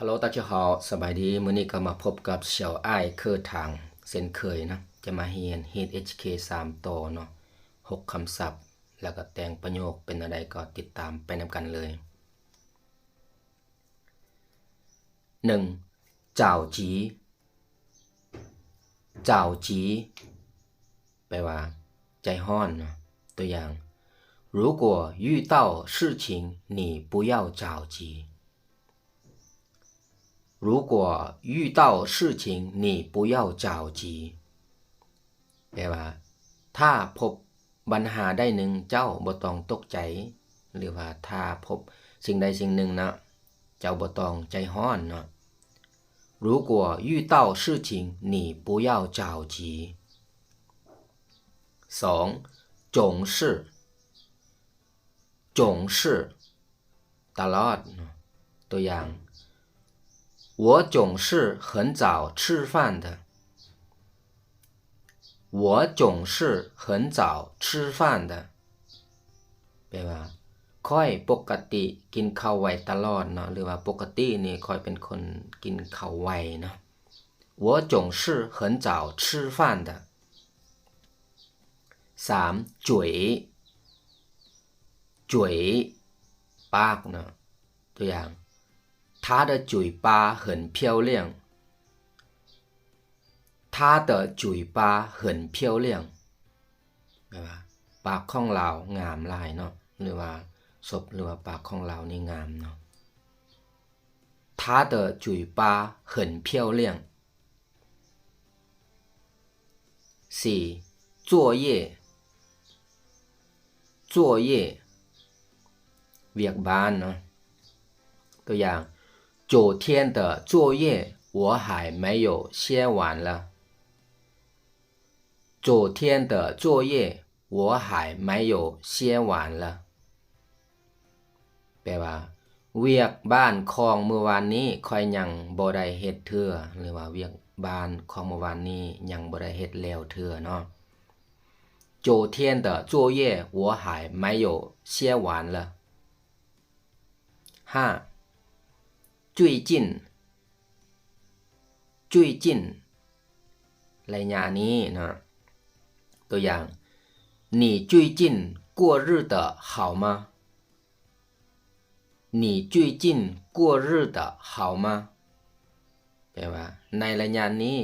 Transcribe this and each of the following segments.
ฮัลโหล大家好สบายดีมื้อนี้ก็มาพบกับเสี่ยวอ้ายเคอทางเช่นเคยนะจะมาเรียน HK 3ตอนเนาะ6คำศัพท์แล้วก็แต่งประโยคเป็นอะไรก็ติดตามไปนำกันเลย1จ้าวจีจ้าวจีแปลว่าใจฮ้อนเนาะตัวอย่าง如果遇到事情你不要着急如果遇到事情你不要着急แปลว่าถ้าพบปัญหาใดหนึ่งเจ้าบ่ต้องตกใจหรือว่าถ้าพบสิ่งใดสิ่งหนึ่งนะเจ้าบ่ต้องใจร้อนเนาะ如果遇到事情你不要着急2总是总是ตลอดตัวอย่าง我总是很早吃饭的我总是很早吃饭的แปลว่าค่อยปกติกินข้าวไวตลอดเนาะหรือว่าปกตินี่ค่อยเป็นคนกินข้าวไวเนาะ我总是很早吃饭的3จุ๋ยจุ๋ยปากเนาะตัวอย่าง他的嘴巴很漂亮他的嘴巴很漂亮แปลว่าปากของเรางามหลายเนาะหรือว่าศพหรือว่าปากของเรานี่งามเนาะ他的嘴巴很漂亮4作业作业เวียกบ้านเนาะตัวอย่าง昨天的作业我还没有写完了昨天的作业我还没有写完了แปลว่าเวียกบ้านของเมื่อวานนี้ค่อยยังบ่ได้เฮ็ดเทื่อหรือว่าเวียกบ้านของเมื่อวานนี้ยังบ่ได้เฮ็ดแล้วเทื่อเนาะ昨天的作业我还没有写完了5最近最近ระยะนี้นะตัวอย่าง你最近过日的好吗你最近过日的好吗แปลว่าในระยะนี้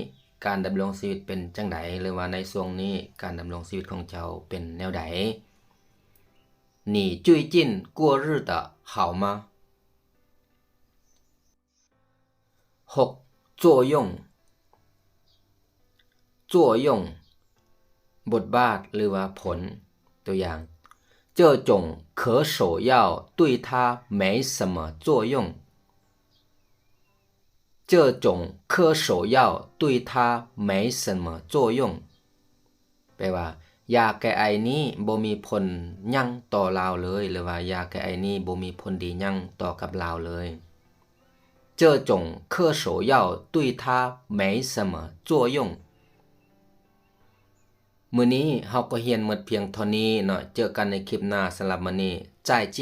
การดำรงชีวิตเป็นจังไดหรือว่าในช่วงนี้การดำรงชีวิตของเจ้าเป็นแนวใด你最近过日的好吗6作用作用บทบาทหรือว่าผลตัวอย่าง这种咳嗽药对他没什么作用这种咳嗽药对他没什么作用แปลว่ายาแก้ไอนี้บ่มีผลหยังต่อเราเลยหรือว่ายาแก้ไอนี้บ่มีผลดีหยังต่อกับเราเลย这种咳嗽药对他没什么作用มื้อนี้เฮาก็เรียนหมดเพียงเท่านี้เนาะเจอกันในคลิปหน้าสำหรับมื้อนี้再见